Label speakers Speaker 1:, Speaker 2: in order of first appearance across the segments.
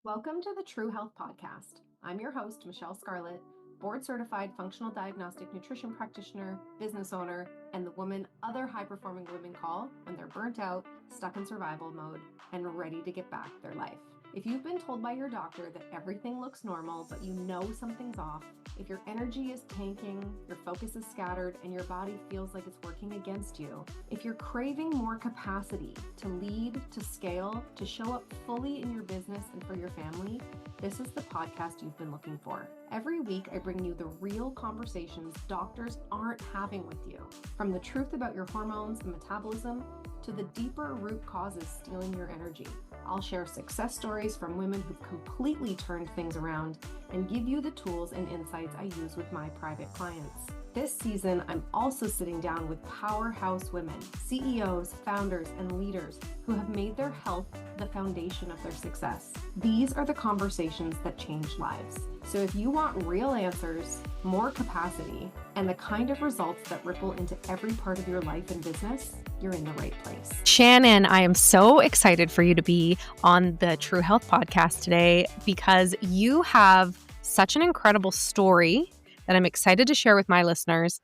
Speaker 1: Welcome to the True Health Podcast. I'm your host, Michelle Scarlett, board-certified functional diagnostic nutrition practitioner, business owner, and the woman other high-performing women call when they're burnt out, stuck in survival mode, and ready to get back their life. If you've been told by your doctor that everything looks normal, but you know something's off, if your energy is tanking, your focus is scattered, and your body feels like it's working against you, if you're craving more capacity to lead, to scale, to show up fully in your business and for your family, this is the podcast you've been looking for. Every week, I bring you the real conversations doctors aren't having with you. From the truth about your hormones and metabolism to the deeper root causes stealing your energy. I'll share success stories from women who've completely turned things around and give you the tools and insights I use with my private clients. This season, I'm also sitting down with powerhouse women, CEOs, founders, and leaders who have made their health the foundation of their success. These are the conversations that change lives. So if you want real answers, more capacity, and the kind of results that ripple into every part of your life and business, you're in the right place.
Speaker 2: Shannon, I am so excited for you to be on the True Health Podcast today because you have such an incredible story that I'm excited to share with my listeners.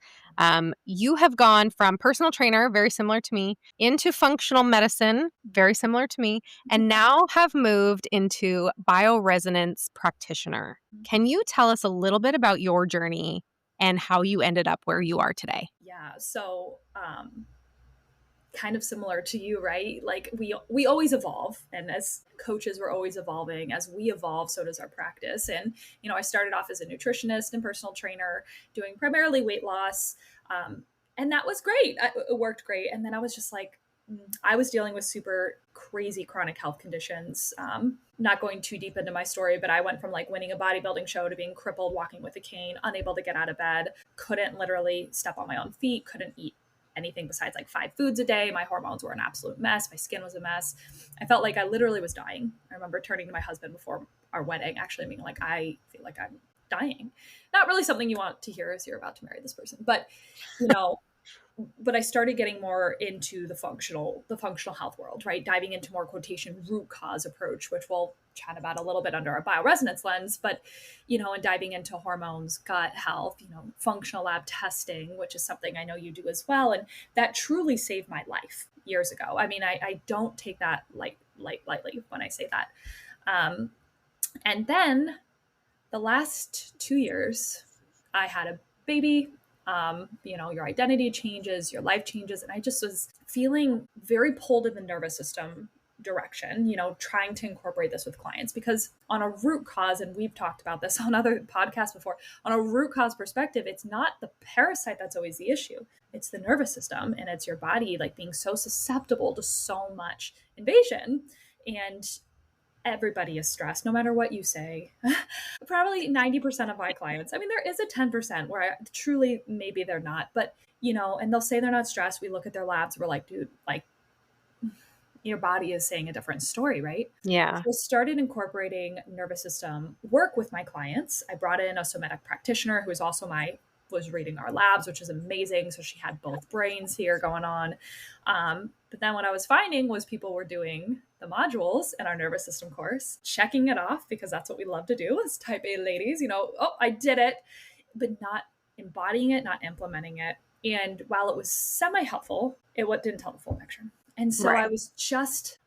Speaker 2: You have gone from personal trainer, very similar to me, into functional medicine, very similar to me, and now have moved into bioresonance practitioner. Can you tell us a little bit about your journey and how you ended up where you are today?
Speaker 3: Yeah. So, kind of similar to you, right? Like we always evolve, and as coaches, we're always evolving. As we evolve, so does our practice. And I started off as a nutritionist and personal trainer, doing primarily weight loss, and that was great. It worked great. And then I was just like, I was dealing with super crazy chronic health conditions. Not going too deep into my story, but I went from like winning a bodybuilding show to being crippled, walking with a cane, unable to get out of bed, couldn't literally step on my own feet, couldn't eat anything besides like 5 foods a day. My hormones were an absolute mess. My skin was a mess. I felt like I literally was dying. I remember turning to my husband before our wedding, actually being like, I feel like I'm dying. Not really something you want to hear as you're about to marry this person, but but I started getting more into the functional health world, right? Diving into more quotation root cause approach, which we'll chat about a little bit under our bioresonance lens, but, and diving into hormones, gut health, functional lab testing, which is something I know you do as well. And that truly saved my life years ago. I mean, I don't take that lightly when I say that. And then the last 2 years, I had a baby. Your identity changes, your life changes. And I just was feeling very pulled in the nervous system direction, trying to incorporate this with clients, because on a root cause, and we've talked about this on other podcasts before, on a root cause perspective, it's not the parasite that's always the issue. It's the nervous system, and it's your body like being so susceptible to so much invasion. And everybody is stressed, no matter what you say. Probably 90% of my clients. I mean, there is a 10% where truly maybe they're not, but and they'll say they're not stressed. We look at their labs. We're like, dude, like your body is saying a different story, right?
Speaker 2: Yeah.
Speaker 3: So I started incorporating nervous system work with my clients. I brought in a somatic practitioner who was reading our labs, which is amazing. So she had both brains here going on. But then what I was finding was people were doing the modules in our nervous system course, checking it off because that's what we love to do as type A ladies, oh, I did it, but not embodying it, not implementing it. And while it was semi-helpful, it didn't tell the full picture. And so
Speaker 2: Right.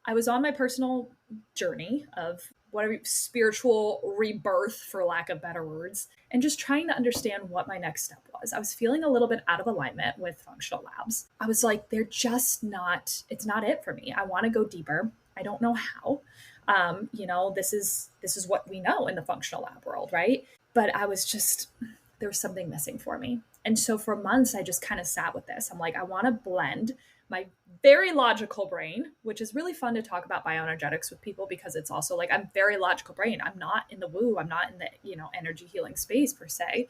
Speaker 3: I was on my personal journey of spiritual rebirth, for lack of better words, and just trying to understand what my next step was. I was feeling a little bit out of alignment with functional labs. I was like, it's not it for me. I want to go deeper. I don't know how. This is what we know in the functional lab world, right? But there was something missing for me. And so for months, I just kind of sat with this. I'm like, I want to blend my very logical brain, which is really fun to talk about bioenergetics with people, because it's also like, I'm very logical brain. I'm not in the woo. I'm not in the, energy healing space per se.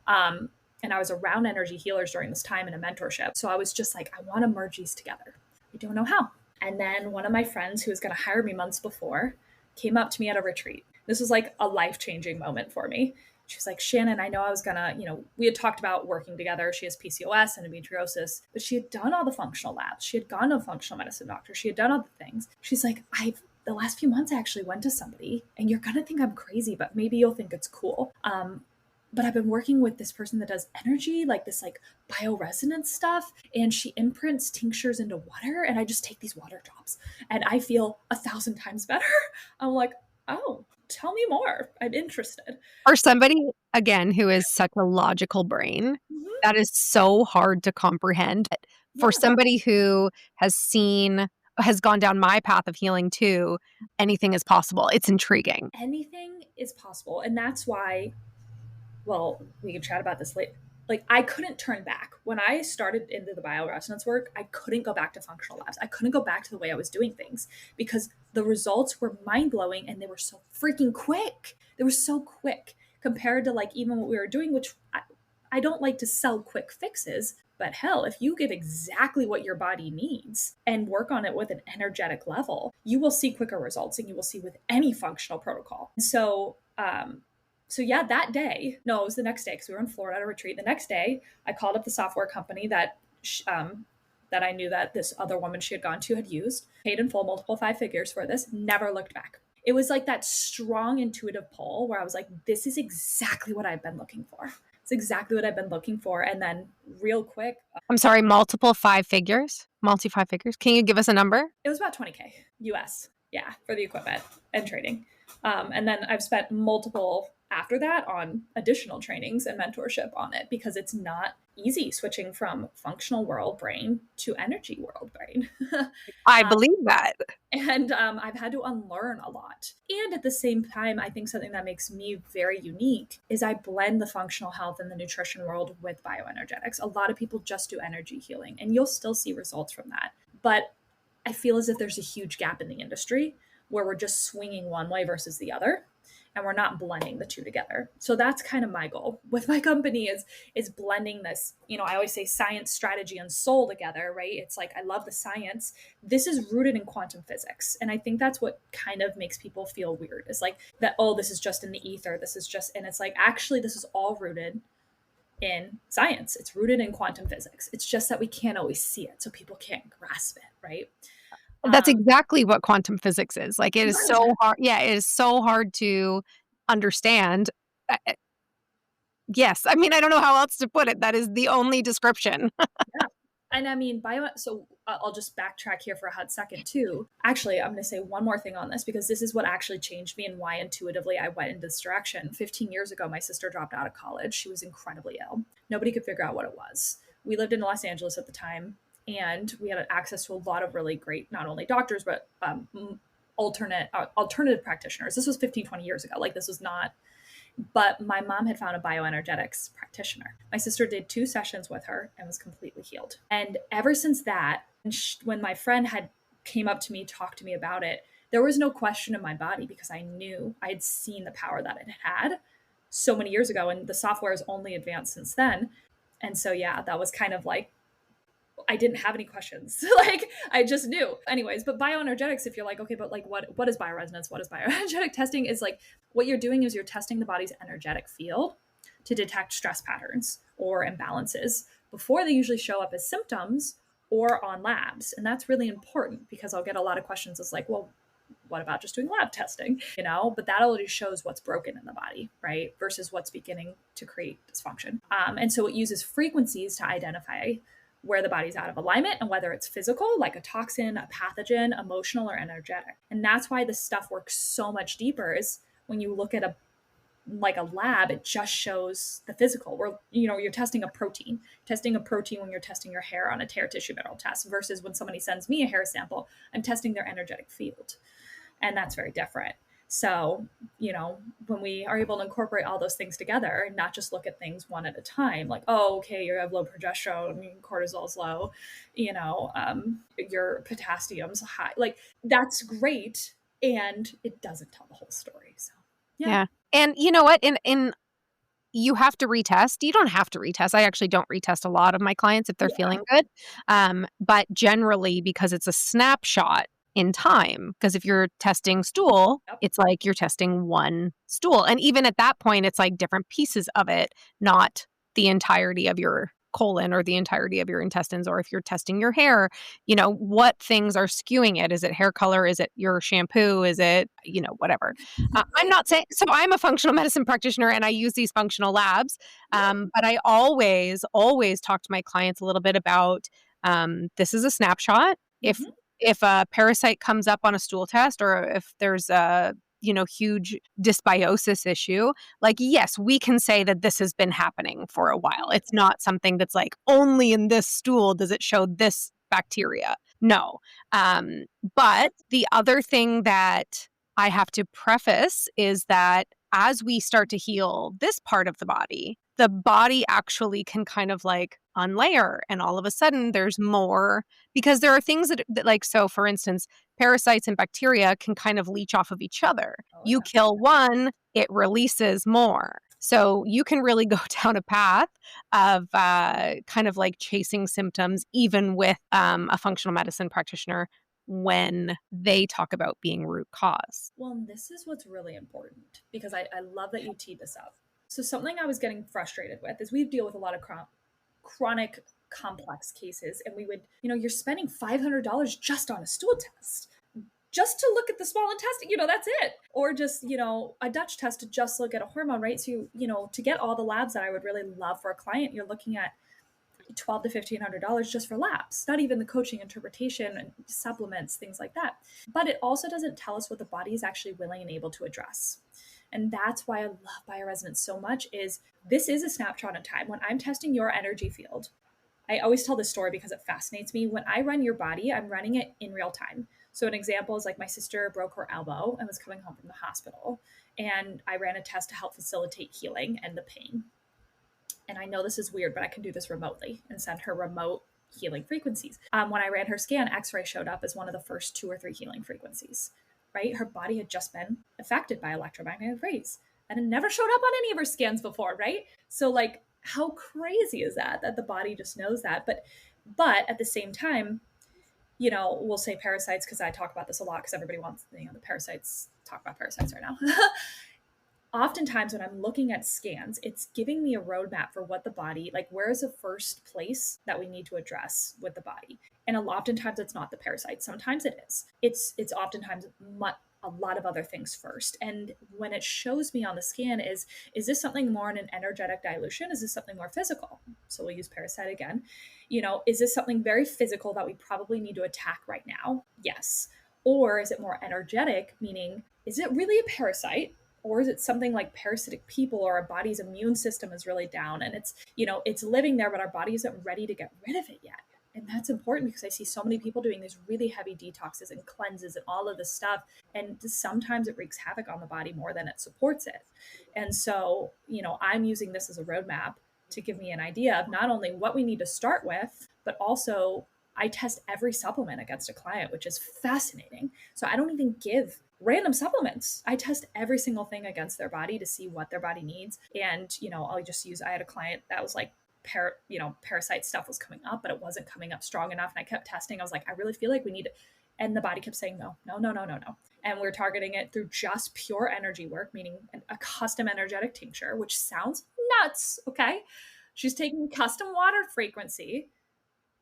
Speaker 3: And I was around energy healers during this time in a mentorship. So I was just like, I want to merge these together. I don't know how. And then one of my friends who was going to hire me months before came up to me at a retreat. This was like a life-changing moment for me. She was like, Shannon, I know I was gonna, we had talked about working together. She has PCOS and endometriosis, but she had done all the functional labs. She had gone to a functional medicine doctor. She had done all the things. She's like, the last few months I actually went to somebody, and you're going to think I'm crazy, but maybe you'll think it's cool. But I've been working with this person that does energy, like this like bioresonance stuff, and she imprints tinctures into water, and I just take these water drops and I feel 1,000 times better. I'm like, oh, tell me more. I'm interested.
Speaker 2: For somebody, again, who is such a logical brain, that is so hard to comprehend. For somebody who has gone down my path of healing too, anything is possible. It's intriguing.
Speaker 3: Anything is possible. And that's why, well, we can chat about this later. Like, I couldn't turn back. When I started into the bioresonance work, I couldn't go back to functional labs. I couldn't go back to the way I was doing things because the results were mind-blowing and they were so freaking quick. They were so quick compared to like even what we were doing, which I don't like to sell quick fixes, but hell, if you give exactly what your body needs and work on it with an energetic level, you will see quicker results and you will see with any functional protocol. So yeah, that day, no, it was the next day because we were in Florida at a retreat. The next day, I called up the software company that I knew that this other woman she had gone to had used, paid in full, multiple 5 figures for this, never looked back. It was like that strong intuitive pull where I was like, this is exactly what I've been looking for. It's exactly what I've been looking for. And then real quick.
Speaker 2: I'm sorry, multiple 5 figures? Multi-5 figures? Can you give us a number?
Speaker 3: It was about $20K US. Yeah, for the equipment and training. And then I've spent multiple after that on additional trainings and mentorship on it because it's not easy switching from functional world brain to energy world brain.
Speaker 2: I believe that.
Speaker 3: And I've had to unlearn a lot. And at the same time, I think something that makes me very unique is I blend the functional health and the nutrition world with bioenergetics. A lot of people just do energy healing and you'll still see results from that. But I feel as if there's a huge gap in the industry where we're just swinging one way versus the other. And we're not blending the two together. So that's kind of my goal with my company is blending this, I always say science, strategy, and soul together, right? It's like, I love the science. This is rooted in quantum physics. And I think that's what kind of makes people feel weird. It's like that, oh, this is just in the ether. And it's like, actually, this is all rooted in science. It's rooted in quantum physics. It's just that we can't always see it. So people can't grasp it, right?
Speaker 2: That's exactly what quantum physics is. Like, it is so hard. Yeah, it is so hard to understand. Yes. I mean, I don't know how else to put it. That is the only description.
Speaker 3: Yeah. And I mean, so I'll just backtrack here for a hot second too. Actually, I'm going to say one more thing on this because this is what actually changed me and why intuitively I went in this direction. 15 years ago, my sister dropped out of college. She was incredibly ill. Nobody could figure out what it was. We lived in Los Angeles at the time. And we had access to a lot of really great, not only doctors, but alternative practitioners. This was 15, 20 years ago. Like this was not, but my mom had found a bioenergetics practitioner. My sister did 2 sessions with her and was completely healed. And ever since that, when my friend came up to me, talked to me about it, there was no question in my body because I knew I had seen the power that it had so many years ago. And the software has only advanced since then. And so, yeah, that was kind of like, I didn't have any questions. Like I just knew anyways, but bioenergetics, if you're like, okay, but like what is bioresonance? What is bioenergetic testing is like, what you're doing is you're testing the body's energetic field to detect stress patterns or imbalances before they usually show up as symptoms or on labs. And that's really important because I'll get a lot of questions. It's like, well, what about just doing lab testing? But that already shows what's broken in the body, right? Versus what's beginning to create dysfunction. And so it uses frequencies to identify where the body's out of alignment and whether it's physical, like a toxin, a pathogen, emotional, or energetic. And that's why this stuff works so much deeper is when you look at a lab, it just shows the physical where, you're testing a protein when you're testing your hair on a tear tissue mineral test versus when somebody sends me a hair sample, I'm testing their energetic field. And that's very different. So, when we are able to incorporate all those things together and not just look at things one at a time, like, oh, okay, you have low progesterone, cortisol's low, your potassium's high, like that's great. And it doesn't tell the whole story. So, yeah.
Speaker 2: And you know what? You have to retest. You don't have to retest. I actually don't retest a lot of my clients if they're feeling good. But generally, because it's a snapshot in time, because if you're testing stool, it's like you're testing one stool. And even at that point, it's like different pieces of it, not the entirety of your colon or the entirety of your intestines, or if you're testing your hair, what things are skewing it? Is it hair color? Is it your shampoo? Is it, whatever? I'm not saying, so I'm a functional medicine practitioner and I use these functional labs. But I always talk to my clients a little bit about, this is a snapshot. If a parasite comes up on a stool test, or if there's a huge dysbiosis issue, like, yes, we can say that this has been happening for a while. It's not something that's like, only in this stool does it show this bacteria. No. But the other thing that I have to preface is that as we start to heal this part of the body actually can kind of like unlayer, and all of a sudden there's more, because there are things that like, so for instance, parasites and bacteria can kind of leech off of each other. You kill one, it releases more. So you can really go down a path of kind of like chasing symptoms, even with a functional medicine practitioner, when they talk about being root cause.
Speaker 3: Well, this is what's really important, because I love that you teed this up. So something I was getting frustrated with is we deal with a lot of chronic complex cases, and we would, you're spending $500 just on a stool test, just to look at the small intestine, that's it. Or just, a Dutch test to just look at a hormone, right? So, to get all the labs that I would really love for a client, you're looking at $1,200 to $1,500 just for labs, not even the coaching, interpretation, and supplements, things like that. But it also doesn't tell us what the body is actually willing and able to address. And that's why I love bioresonance so much. Is this is a snapshot in time. When I'm testing your energy field, I always tell this story because it fascinates me. When I run your body, I'm running it in real time. So an example is like my sister broke her elbow and was coming home from the hospital, and I ran a test to help facilitate healing and the pain. And I know this is weird, but I can do this remotely and send her remote healing frequencies. When I ran her scan, X-ray showed up as one of the first 2 or 3 healing frequencies, right? Her body had just been affected by electromagnetic rays, and it never showed up on any of her scans before, right? So like, how crazy is that the body just knows that? But at the same time, we'll say parasites, because I talk about this a lot because everybody wants, the parasites, talk about parasites right now. Oftentimes when I'm looking at scans, it's giving me a roadmap for what the body, like, where is the first place that we need to address with the body? And oftentimes it's not the parasite. Sometimes it is. It's oftentimes a lot of other things first. And when it shows me on the scan is this something more in an energetic dilution? Is this something more physical? So we'll use parasite again. Is this something very physical that we probably need to attack right now? Yes. Or is it more energetic, meaning, is it really a parasite? Or is it something like parasitic people, or our body's immune system is really down and it's living there, but our body isn't ready to get rid of it yet? And that's important because I see so many people doing these really heavy detoxes and cleanses and all of this stuff. And sometimes it wreaks havoc on the body more than it supports it. And so, I'm using this as a roadmap to give me an idea of not only what we need to start with, but also I test every supplement against a client, which is fascinating. So I don't even give random supplements. I test every single thing against their body to see what their body needs. And, I had a client that was like, parasite stuff was coming up, but it wasn't coming up strong enough. And I kept testing. I was like, I really feel like we need it. And the body kept saying, no. And we're targeting it through just pure energy work, meaning a custom energetic tincture, which sounds nuts. Okay. She's taking custom water frequency,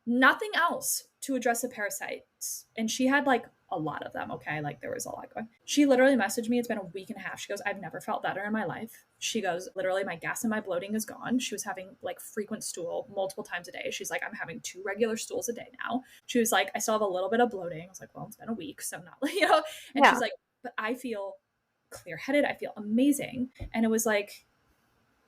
Speaker 3: nothing else to address the parasites. And she had like a lot of them. Okay. Like there was a lot going. She literally messaged me. It's been a week and a half. She goes, I've never felt better in my life. She goes, literally my gas and my bloating is gone. She was having like frequent stool multiple times a day. She's like, I'm having 2 regular stools a day now. She was like, I still have a little bit of bloating. I was like, well, it's been a week. So not, and she's like, but I feel clear headed. I feel amazing. And it was like,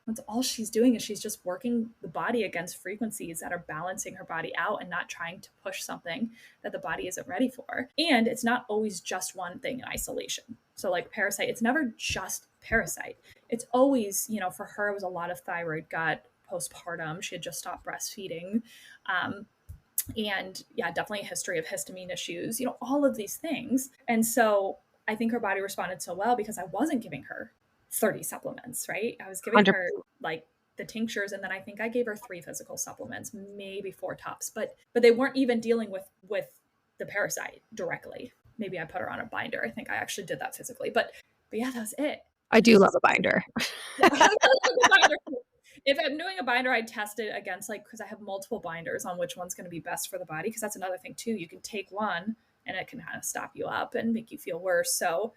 Speaker 3: that's all she's doing is she's just working the body against frequencies that are balancing her body out and not trying to push something that the body isn't ready for. And it's not always just one thing in isolation. So like parasite, it's never just parasite. It's always, for her, it was a lot of thyroid gut postpartum. She had just stopped breastfeeding. And yeah, definitely a history of histamine issues, all of these things. And so I think her body responded so well because I wasn't giving her 30 supplements, right? I was giving 100%. Her like the tinctures. And then I think I gave her 3 physical supplements, maybe 4 tops, but they weren't even dealing with the parasite directly. Maybe I put her on a binder. I think I actually did that physically, but yeah, that was it.
Speaker 2: I do love a binder.
Speaker 3: if I'm doing a binder, I test it against because I have multiple binders on which one's going to be best for the body. Because that's another thing too. You can take one and it can kind of stop you up and make you feel worse. So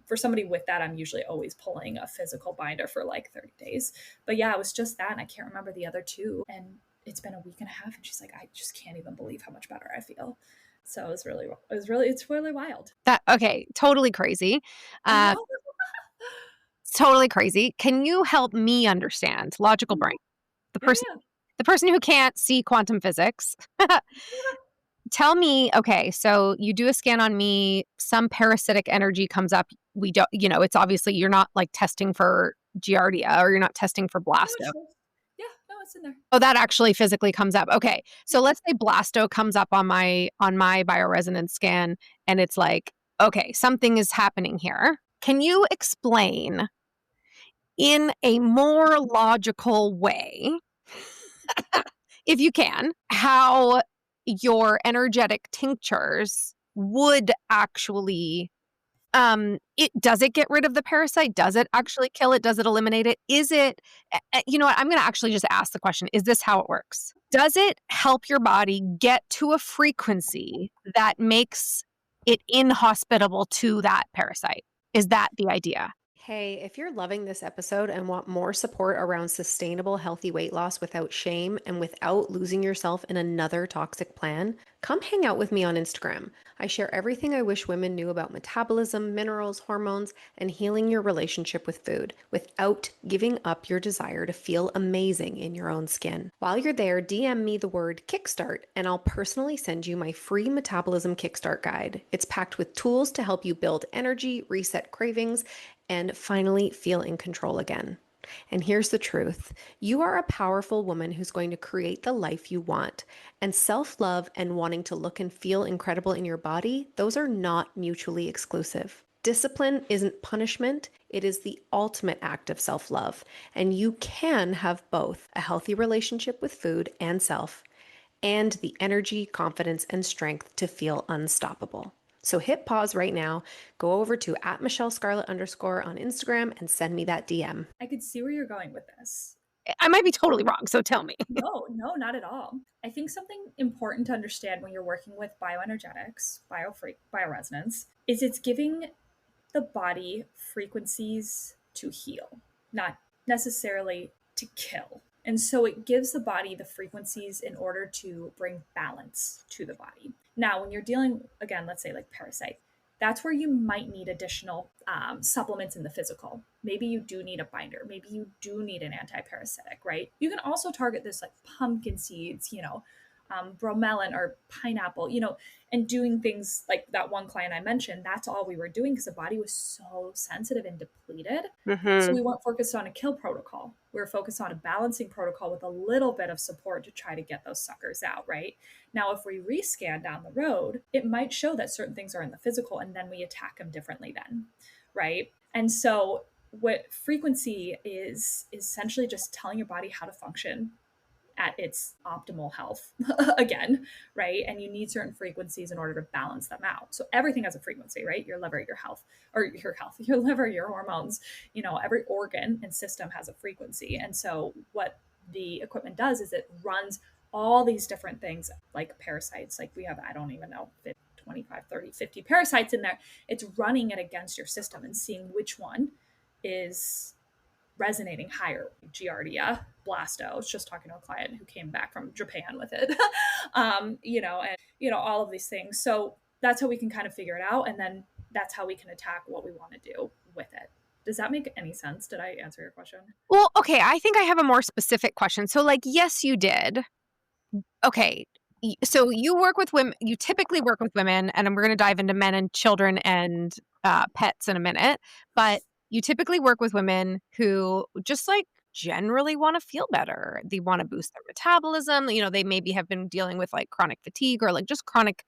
Speaker 3: for somebody with that, I'm usually always pulling a physical binder for 30 days. But yeah, it was just that. And I can't remember the other two. And it's been a week and a half. And she's like, I just can't even believe how much better I feel. So it's really wild.
Speaker 2: Okay. Totally crazy. Totally crazy. Can you help me understand logical brain? The person who can't see quantum physics. Tell me, okay, so you do a scan on me, some parasitic energy comes up. We don't, it's obviously you're not testing for Giardia or you're not testing for blasto.
Speaker 3: Yeah, no, it's in there.
Speaker 2: Oh, that actually physically comes up. Okay. So let's say blasto comes up on my bioresonance scan and it's like, okay, something is happening here. Can you explain in a more logical way, if you can, how your energetic tinctures would actually does it get rid of the parasite? Does it actually kill it? Does it eliminate it? Is it, you know what? I'm going to actually just ask the question. Is this how it works? Does it help your body get to a frequency that makes it inhospitable to that parasite? Is that the idea?
Speaker 1: Hey, if you're loving this episode and want more support around sustainable, healthy weight loss without shame and without losing yourself in another toxic plan, come hang out with me on Instagram. I share everything I wish women knew about metabolism, minerals, hormones, and healing your relationship with food without giving up your desire to feel amazing in your own skin. While you're there, DM me the word Kickstart and I'll personally send you my free Metabolism Kickstart guide. It's packed with tools to help you build energy, reset cravings, and finally feel in control again. And here's the truth. You are a powerful woman who's going to create the life you want. And self-love and wanting to look and feel incredible in your body, those are not mutually exclusive. Discipline isn't punishment. It is the ultimate act of self-love. And you can have both a healthy relationship with food and self, and the energy, confidence, and strength to feel unstoppable. So hit pause right now, go over to @MichelleScarlett_ on Instagram and send me that DM.
Speaker 3: I could see where you're going with this.
Speaker 2: I might be totally wrong, so tell me.
Speaker 3: No, not at all. I think something important to understand when you're working with bioenergetics, bioresonance, is it's giving the body frequencies to heal, not necessarily to kill. And so it gives the body the frequencies in order to bring balance to the body. Now, when you're dealing, again, let's say parasite, that's where you might need additional supplements in the physical. Maybe you do need a binder. Maybe you do need an anti-parasitic, right? You can also target this pumpkin seeds, bromelain or pineapple, and doing things like that one client I mentioned. That's all we were doing because the body was so sensitive and depleted.
Speaker 2: Mm-hmm.
Speaker 3: So we weren't focused on a kill protocol. We were focused on a balancing protocol with a little bit of support to try to get those suckers out, right? Now, if we rescan down the road, it might show that certain things are in the physical and then we attack them differently then, right? And so what frequency is essentially just telling your body how to function at its optimal health again, right? And you need certain frequencies in order to balance them out. So everything has a frequency, right? Your liver, your liver, your hormones, every organ and system has a frequency. And so what the equipment does is it runs all these different things like parasites. We have, I don't even know, 25, 30, 50 parasites in there. It's running it against your system and seeing which one is resonating higher. Giardia, blasto. I was just talking to a client who came back from Japan with it, and all of these things. So that's how we can kind of figure it out. And then that's how we can attack what we want to do with it. Does that make any sense? Did I answer your question?
Speaker 2: Well, okay. I think I have a more specific question. So yes, you did. Okay. So you work with women, you typically work with women, and we're going to dive into men and children and pets in a minute, but you typically work with women who just generally want to feel better. They want to boost their metabolism. They maybe have been dealing with chronic fatigue or just chronic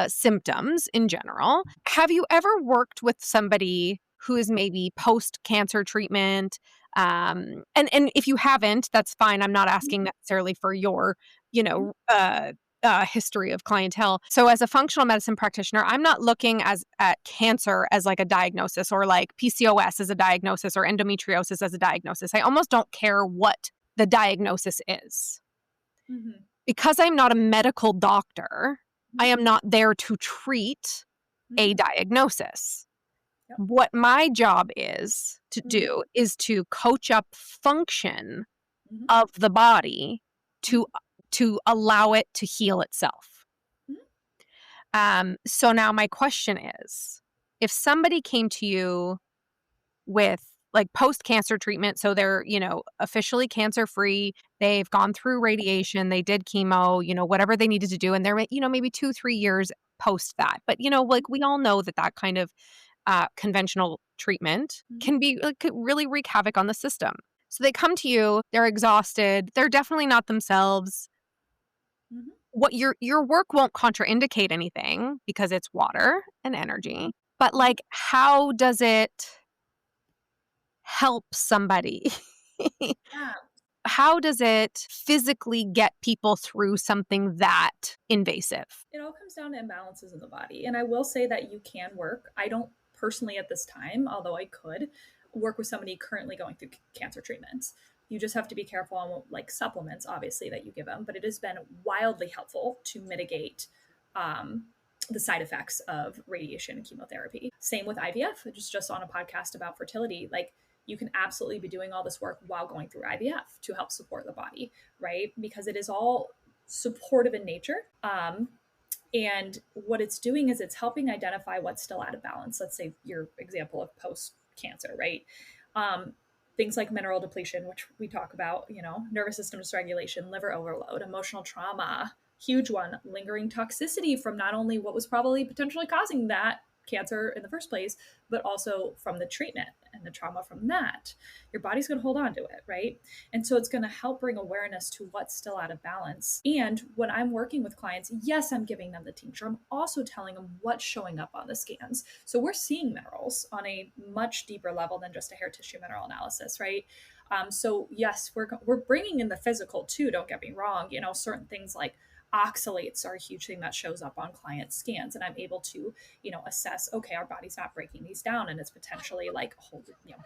Speaker 2: symptoms in general. Have you ever worked with somebody who is maybe post-cancer treatment? And if you haven't, that's fine. I'm not asking necessarily for your, history of clientele. So as a functional medicine practitioner, I'm not looking at cancer as like a diagnosis, or like PCOS as a diagnosis, or endometriosis as a diagnosis. I almost don't care what the diagnosis is.
Speaker 3: Mm-hmm.
Speaker 2: Because I'm not a medical doctor, I am not there to treat a diagnosis.
Speaker 3: Yep.
Speaker 2: What my job is to do is to coach up function of the body to allow it to heal itself. So now my question is, if somebody came to you with like post-cancer treatment, so they're, officially cancer-free, they've gone through radiation, they did chemo, whatever they needed to do, and they're, maybe 2-3 years post that. But, like we all know that kind of conventional treatment can could really wreak havoc on the system. So they come to you, they're exhausted, they're definitely not themselves. What your work won't contraindicate anything because it's water and energy. But like, how does it help somebody? How does it physically get people through something that invasive?
Speaker 3: It all comes down to imbalances in the body. And I will say that you can work. I don't personally at this time, although I could work with somebody currently going through cancer treatments. You just have to be careful on like supplements, obviously, that you give them. But it has been wildly helpful to mitigate the side effects of radiation and chemotherapy. Same with IVF, just on a podcast about fertility. Like, you can absolutely be doing all this work while going through IVF to help support the body, right? Because it is all supportive in nature. And what it's doing is it's helping identify what's still out of balance. Let's say your example of post-cancer, right? Things like mineral depletion, which we talk about, nervous system dysregulation, liver overload, emotional trauma, huge one, lingering toxicity from not only what was probably potentially causing that cancer in the first place, but also from the treatment and the trauma from that. Your body's going to hold on to it, right? And so it's going to help bring awareness to what's still out of balance. And when I'm working with clients, yes, I'm giving them the tincture. I'm also telling them what's showing up on the scans. So we're seeing minerals on a much deeper level than just a hair tissue mineral analysis, right? So yes, we're bringing in the physical too. Don't get me wrong. Certain things like oxalates are a huge thing that shows up on client scans, and I'm able to, assess, okay, our body's not breaking these down, and it's potentially like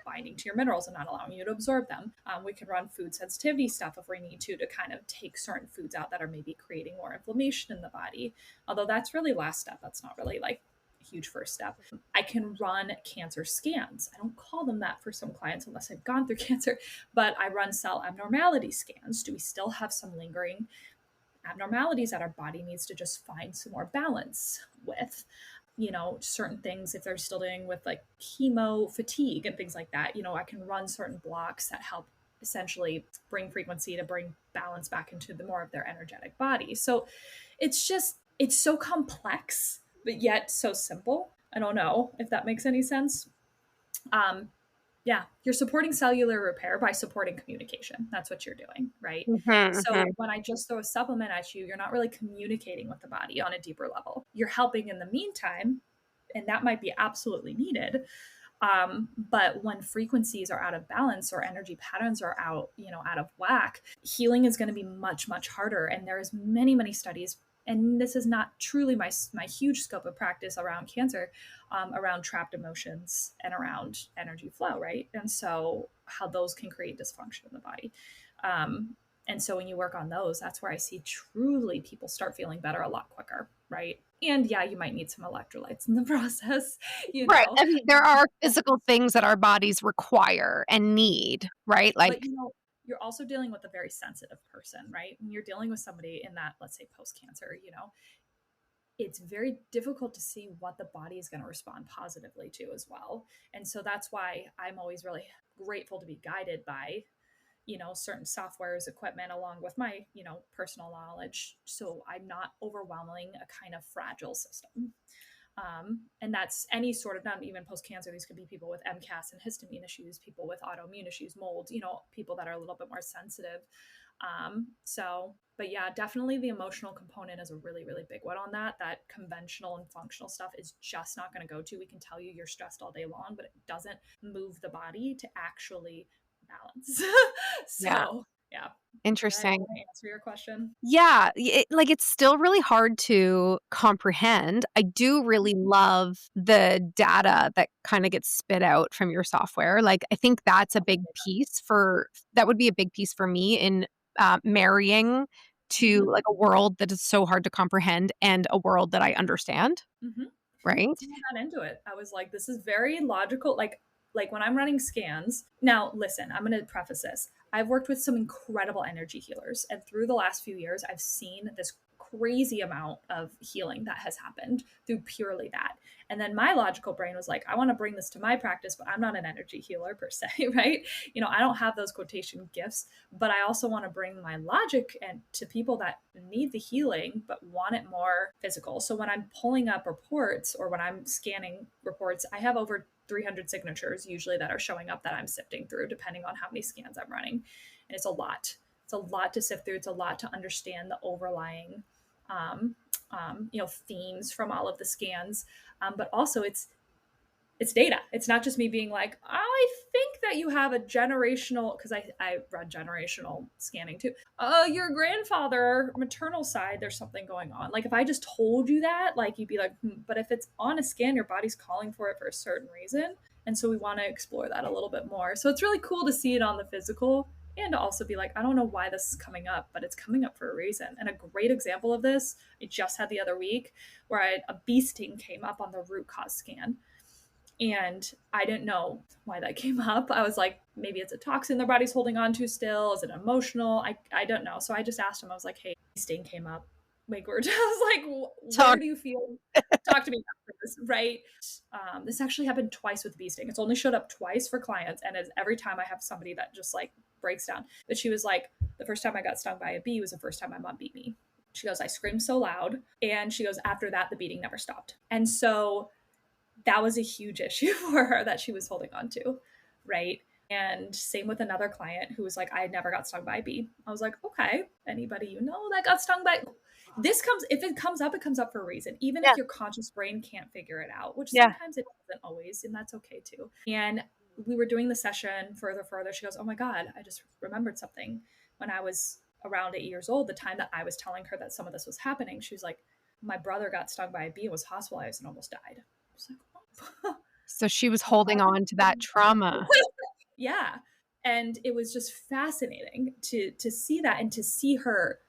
Speaker 3: binding to your minerals and not allowing you to absorb them. We can run food sensitivity stuff if we need to kind of take certain foods out that are maybe creating more inflammation in the body. Although that's really last step. That's not really like a huge first step. I can run cancer scans. I don't call them that for some clients unless I've gone through cancer, but I run cell abnormality scans. Do we still have some lingering abnormalities that our body needs to just find some more balance with? Certain things, if they're still dealing with like chemo fatigue and things like that, I can run certain blocks that help essentially bring frequency to bring balance back into the more of their energetic body. So it's so complex, but yet so simple. I don't know if that makes any sense. Yeah, you're supporting cellular repair by supporting communication. That's what you're doing, right? So when I just throw a supplement at you, you're not really communicating with the body on a deeper level. You're helping in the meantime, and that might be absolutely needed. But when frequencies are out of balance or energy patterns are out of whack, healing is going to be much, much harder. And there's many, many studies, and this is not truly my huge scope of practice around cancer, around trapped emotions and around energy flow, right? And so how those can create dysfunction in the body. And so when you work on those, that's where I see truly people start feeling better a lot quicker, right? And yeah, you might need some electrolytes in the process,
Speaker 2: Right. I mean, there are physical things that our bodies require and need, right? Like,
Speaker 3: but you're also dealing with a very sensitive person, right? When you're dealing with somebody in that, let's say, post-cancer, it's very difficult to see what the body is going to respond positively to as well. And so that's why I'm always really grateful to be guided by, certain softwares, equipment, along with my, personal knowledge. So I'm not overwhelming a kind of fragile system. And that's any sort of, not even post-cancer. These could be people with MCAS and histamine issues, people with autoimmune issues, mold, people that are a little bit more sensitive. But yeah, definitely the emotional component is a really, really big one on that conventional and functional stuff is just not going to go to. We can tell you you're stressed all day long, but it doesn't move the body to actually balance. Yeah.
Speaker 2: Interesting.
Speaker 3: Did I answer your question?
Speaker 2: Yeah, it's still really hard to comprehend. I do really love the data that kind of gets spit out from your software. Like, I think that's a big piece that would be a big piece for me in marrying to
Speaker 3: Mm-hmm.
Speaker 2: like a world that is so hard to comprehend and a world that I understand,
Speaker 3: Mm-hmm.
Speaker 2: right?
Speaker 3: I got into it. I was like, this is very logical. Like when I'm running scans. Now, listen, I'm going to preface this. I've worked with some incredible energy healers, and through the last few years, I've seen this crazy amount of healing that has happened through purely that. And then my logical brain was like, I want to bring this to my practice, but I'm not an energy healer per se, right? I don't have those quotation gifts, but I also want to bring my logic and to people that need the healing but want it more physical. So when I'm pulling up reports or when I'm scanning reports, I have over 300 signatures usually that are showing up that I'm sifting through depending on how many scans I'm running. And it's a lot. It's a lot to sift through. It's a lot to understand the overlying themes from all of the scans. But also it's data. It's not just me being like, I think that you have a generational, because I run generational scanning too. Your grandfather, maternal side, there's something going on. Like if I just told you that, like you'd be like, but if it's on a scan, your body's calling for it for a certain reason. And so we want to explore that a little bit more. So it's really cool to see it on the physical and to also be like, I don't know why this is coming up, but it's coming up for a reason. And a great example of this, I just had the other week where a bee sting came up on the root cause scan. And I didn't know why that came up. I was like, maybe it's a toxin their body's holding on to still. Is it emotional? I don't know. So I just asked him, I was like, hey, sting came up. Wake word. I was like, where do you feel? Talk to me about this, right? This actually happened twice with bee sting. It's only showed up twice for clients. And every time I have somebody that just like breaks down. But she was like, the first time I got stung by a bee was the first time my mom beat me. She goes, I screamed so loud. And she goes, after that, the beating never stopped. And so that was a huge issue for her that she was holding on to, right? And same with another client who was like, I never got stung by a bee. I was like, okay, anybody you know that got stung by if it comes up, it comes up for a reason, even if your conscious brain can't figure it out, which sometimes it doesn't always, and that's okay too. And we were doing the session further. She goes, oh my God, I just remembered something. When I was around 8 years old, the time that I was telling her that some of this was happening, she was like, my brother got stung by a bee and was hospitalized and almost died. I was like, oh.
Speaker 2: So she was holding on to that trauma.
Speaker 3: Yeah. And it was just fascinating to see that and to see her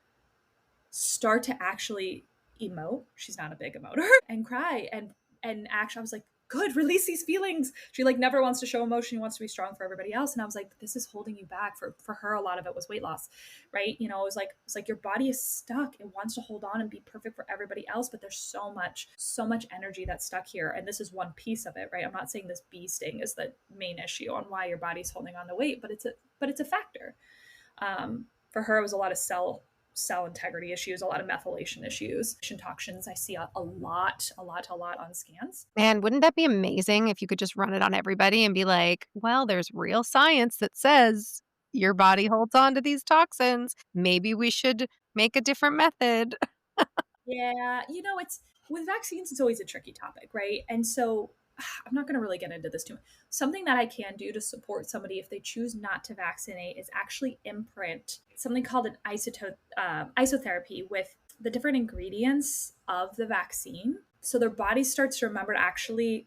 Speaker 3: start to actually emote. She's not a big emoter and cry and actually I was like, good, release these feelings. She like never wants to show emotion. She wants to be strong for everybody else. And I was like, this is holding you back. For her, a lot of it was weight loss, right? It was like your body is stuck. It wants to hold on and be perfect for everybody else, but there's so much energy that's stuck here. And this is one piece of it, right? I'm not saying this bee sting is the main issue on why your body's holding on to weight, but it's a factor. For her, it was a lot of cell integrity issues, a lot of methylation issues, toxins. I see a lot on scans.
Speaker 2: Man, wouldn't that be amazing if you could just run it on everybody and be like, well, there's real science that says your body holds on to these toxins. Maybe we should make a different method.
Speaker 3: Yeah, it's with vaccines, it's always a tricky topic, right? And so I'm not going to really get into this too much. Something that I can do to support somebody if they choose not to vaccinate is actually imprint something called an isotherapy with the different ingredients of the vaccine. So their body starts to remember actually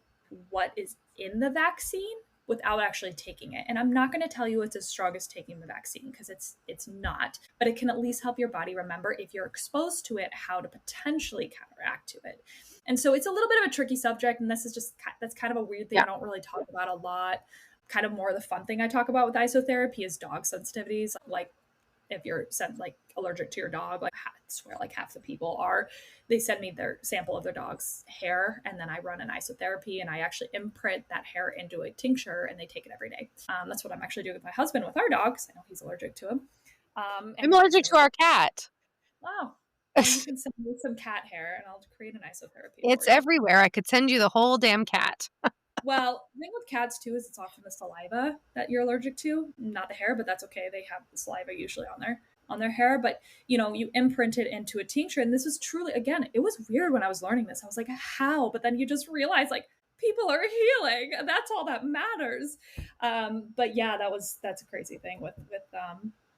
Speaker 3: what is in the vaccine without actually taking it. And I'm not going to tell you it's as strong as taking the vaccine because it's not, but it can at least help your body remember if you're exposed to it, how to potentially counteract to it. And so it's a little bit of a tricky subject. And that's kind of a weird thing I don't really talk about a lot. Kind of more the fun thing I talk about with isotherapy is dog sensitivities. Like if you're allergic to your dog, like I swear like half the people are, they send me their sample of their dog's hair and then I run an isotherapy and I actually imprint that hair into a tincture and they take it every day. That's what I'm actually doing with my husband with our dog because I know he's allergic to him.
Speaker 2: I'm allergic to our cat.
Speaker 3: Wow. Well, you can send me some cat hair and I'll create an isotherapy.
Speaker 2: It's everywhere. I could send you the whole damn cat.
Speaker 3: Well, the thing with cats too is it's often the saliva that you're allergic to, not the hair, but that's okay. They have the saliva usually on their hair, but you imprint it into a tincture. And this was truly, again, it was weird when I was learning this. I was like, how? But then you just realize like people are healing and that's all that matters. But yeah, that's a crazy thing with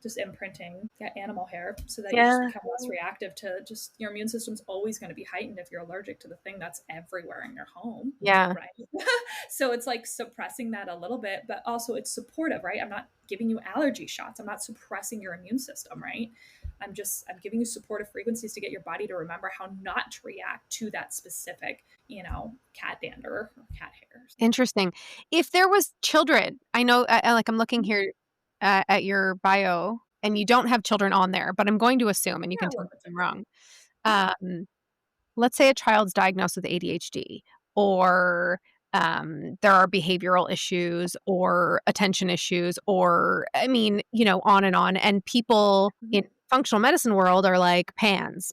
Speaker 3: just imprinting animal hair so that you
Speaker 2: Yeah.
Speaker 3: just become less reactive to just your immune system's always going to be heightened if you're allergic to the thing that's everywhere in your home.
Speaker 2: Yeah.
Speaker 3: Right. So it's like suppressing that a little bit, but also it's supportive, right? I'm not giving you allergy shots. I'm not suppressing your immune system, right? I'm giving you supportive frequencies to get your body to remember how not to react to that specific, cat dander or cat hairs.
Speaker 2: Interesting. If there was children, I know, like I'm looking here at your bio, and you don't have children on there, but I'm going to assume, and you
Speaker 3: Yeah,
Speaker 2: can
Speaker 3: I
Speaker 2: tell me
Speaker 3: work with
Speaker 2: if I'm
Speaker 3: children.
Speaker 2: wrong. Let's say a child's diagnosed with ADHD, or there are behavioral issues or attention issues, or I mean, on and on. And people in functional medicine world are like pandas,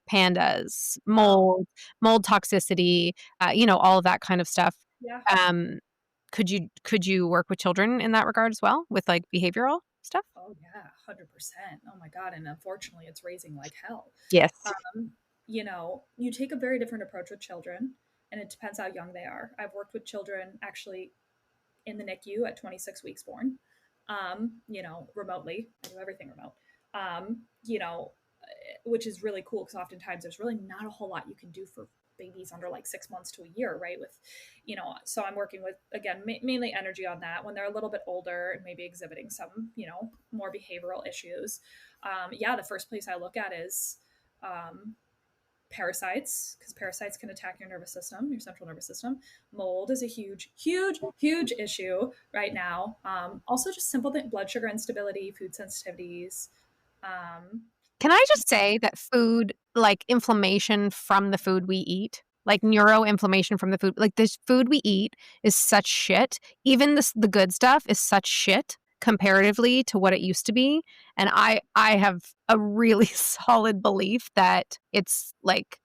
Speaker 3: Oh,
Speaker 2: mold toxicity, all of that kind of stuff.
Speaker 3: yeah.
Speaker 2: Um, could you work with children in that regard as well, with like behavioral stuff?
Speaker 3: Oh yeah, 100%. Oh my God. And unfortunately it's raising like hell.
Speaker 2: Yes.
Speaker 3: Um, you take a very different approach with children, and it depends how young they are. I've worked with children actually in the NICU at 26 weeks born, remotely. I do everything remote, um, you know, which is really cool because oftentimes there's really not a whole lot you can do for babies under like 6 months to a year, right? So I'm working with, again, mainly energy on that when they're a little bit older and maybe exhibiting some, more behavioral issues. The first place I look at is, parasites, because parasites can attack your nervous system, your central nervous system. Mold is a huge, huge, huge issue right now. Also, just simple blood sugar instability, food sensitivities.
Speaker 2: Can I just say that food, like inflammation from the food we eat, like neuroinflammation from the food, like this food we eat is such shit. Even the good stuff is such shit comparatively to what it used to be. And I have a really solid belief that it's like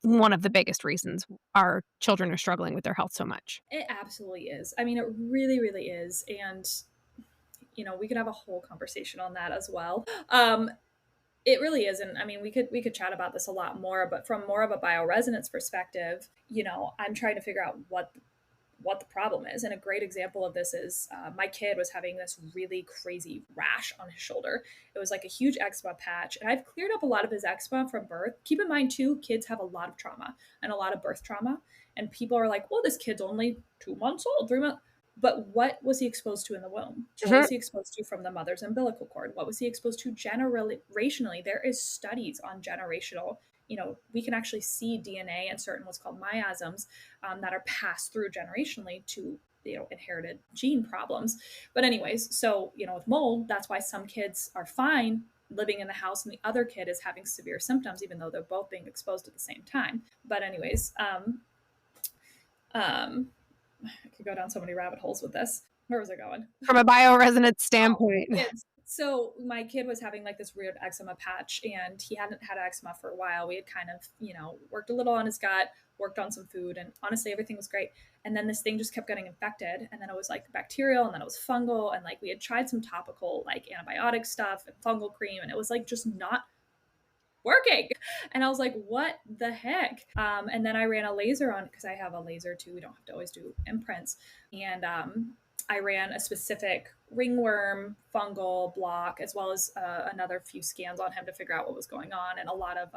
Speaker 2: one of the biggest reasons our children are struggling with their health so much.
Speaker 3: It absolutely is. I mean, it really, really is. And, we could have a whole conversation on that as well. It really isn't. I mean, we could chat about this a lot more, but from more of a bioresonance perspective, I'm trying to figure out what the problem is. And a great example of this is my kid was having this really crazy rash on his shoulder. It was like a huge eczema patch. And I've cleared up a lot of his eczema from birth. Keep in mind, too, kids have a lot of trauma and a lot of birth trauma. And people are like, well, this kid's only 2 months old, 3 months. But what was he exposed to in the womb? What was he exposed to from the mother's umbilical cord? What was he exposed to generationally? There is studies on generational. We can actually see DNA and certain what's called miasms that are passed through generationally to inherited gene problems. But anyways, so with mold, that's why some kids are fine living in the house and the other kid is having severe symptoms, even though they're both being exposed at the same time. But anyways, I could go down so many rabbit holes with this. Where was I going?
Speaker 2: From a bioresonance standpoint.
Speaker 3: So my kid was having like this weird eczema patch, and he hadn't had eczema for a while. We had kind of, worked a little on his gut, worked on some food, and honestly, everything was great. And then this thing just kept getting infected. And then it was like bacterial, and then it was fungal. And like we had tried some topical like antibiotic stuff and fungal cream, and it was like just not working. And I was like, what the heck? And then I ran a laser on, because I have a laser too. We don't have to always do imprints. And I ran a specific ringworm fungal block, as well as another few scans on him to figure out what was going on. And a lot of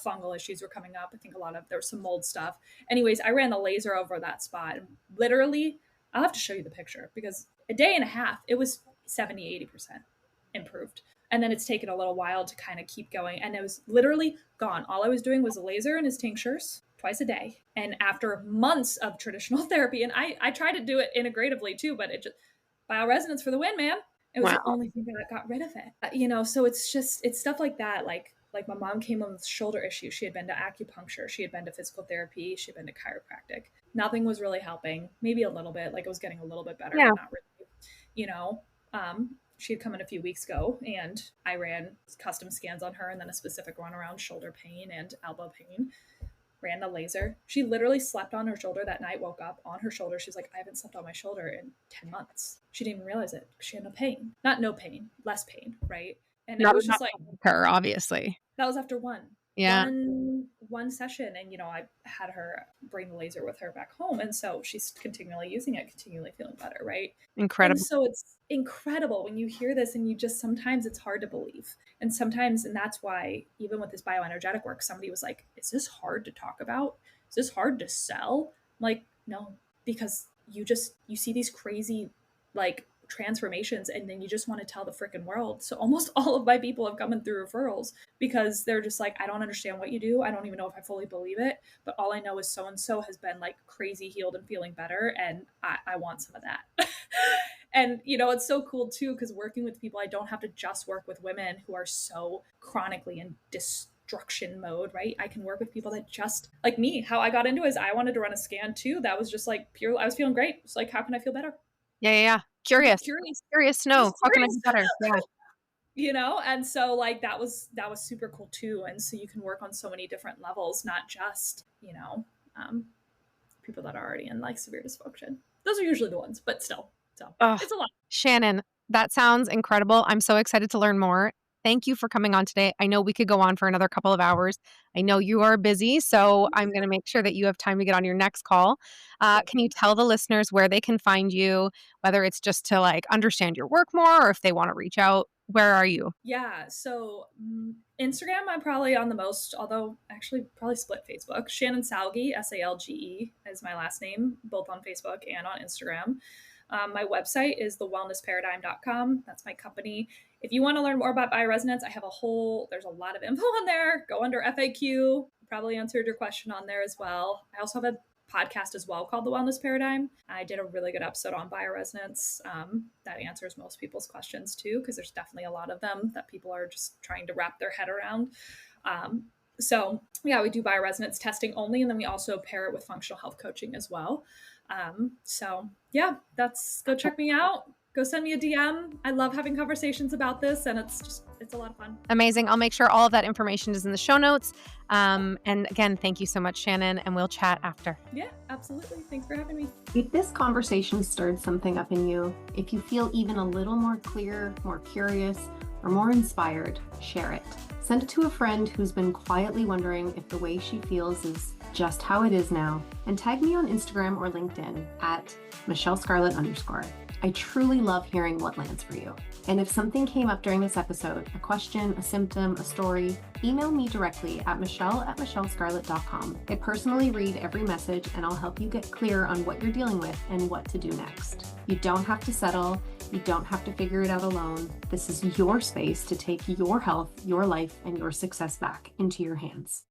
Speaker 3: fungal issues were coming up. I think there was some mold stuff. Anyways, I ran the laser over that spot, and literally, I'll have to show you the picture, because a day and a half, it was 70-80% improved. And then it's taken a little while to kind of keep going. And it was literally gone. All I was doing was a laser and his tinctures twice a day. And after months of traditional therapy, and I tried to do it integratively too, but it just, bioresonance for the win, man. It was the only thing that got rid of it. So it's stuff like that. Like my mom came in with shoulder issues. She had been to acupuncture. She had been to physical therapy. She had been to chiropractic. Nothing was really helping. Maybe a little bit. Like it was getting a little bit better, but not really. She had come in a few weeks ago, and I ran custom scans on her, and then a specific one around shoulder pain and elbow pain. Ran the laser. She literally slept on her shoulder that night, woke up on her shoulder. She's like, I haven't slept on my shoulder in 10 months. She didn't even realize it. She had no pain. Not no pain, less pain, right? And it was just like
Speaker 2: her, obviously.
Speaker 3: That was after one.
Speaker 2: Yeah.
Speaker 3: one session and, I had her bring the laser with her back home. And so she's continually using it, continually feeling better. Right.
Speaker 2: Incredible.
Speaker 3: And so it's incredible when you hear this and sometimes it's hard to believe. And that's why even with this bioenergetic work, somebody was like, is this hard to talk about? Is this hard to sell? I'm like, no, because you see these crazy like transformations and then you just want to tell the freaking world. So almost all of my people have come in through referrals because they're just like, I don't understand what you do. I don't even know if I fully believe it, but all I know is so-and-so has been like crazy healed and feeling better. And I want some of that. And, it's so cool too, because working with people, I don't have to just work with women who are so chronically in destruction mode, right? I can work with people that just like me. How I got into it is I wanted to run a scan too. That was just like pure. I was feeling great. It's like, how can I feel better?
Speaker 2: Yeah. Curious to know. How can I be better? Yeah.
Speaker 3: And so like that was super cool too. And so you can work on so many different levels, not just, people that are already in like severe dysfunction. Those are usually the ones, but still. So it's a lot.
Speaker 2: Shannon, that sounds incredible. I'm so excited to learn more. Thank you for coming on today. I know we could go on for another couple of hours. I know you are busy, so I'm going to make sure that you have time to get on your next call. Can you tell the listeners where they can find you, whether it's just to like understand your work more or if they want to reach out? Where are you?
Speaker 3: Yeah. So Instagram, I'm probably on the most, although actually probably split Facebook. Shannon Salgi, Salge is my last name, both on Facebook and on Instagram. My website is thewellnessparadigm.com. That's my company. If you want to learn more about bioresonance, there's a lot of info on there. Go under FAQ. Probably answered your question on there as well. I also have a podcast as well called The Wellness Paradigm. I did a really good episode on bioresonance that answers most people's questions too, because there's definitely a lot of them that people are just trying to wrap their head around. So yeah, we do bioresonance testing only, and then we also pair it with functional health coaching as well. So yeah, go check me out. Go send me a DM. I love having conversations about this, and it's a lot of fun.
Speaker 2: Amazing. I'll make sure all of that information is in the show notes. And again, thank you so much, Shannon, and we'll chat after.
Speaker 3: Yeah, absolutely. Thanks for having me.
Speaker 1: If this conversation stirred something up in you, if you feel even a little more clear, more curious, or more inspired, share it. Send it to a friend who's been quietly wondering if the way she feels is just how it is now, and tag me on Instagram or LinkedIn at @MichelleScarlett_. I truly love hearing what lands for you. And if something came up during this episode, a question, a symptom, a story, email me directly at michelle@michellescarlett.com. I personally read every message, and I'll help you get clear on what you're dealing with and what to do next. You don't have to settle. You don't have to figure it out alone. This is your space to take your health, your life, and your success back into your hands.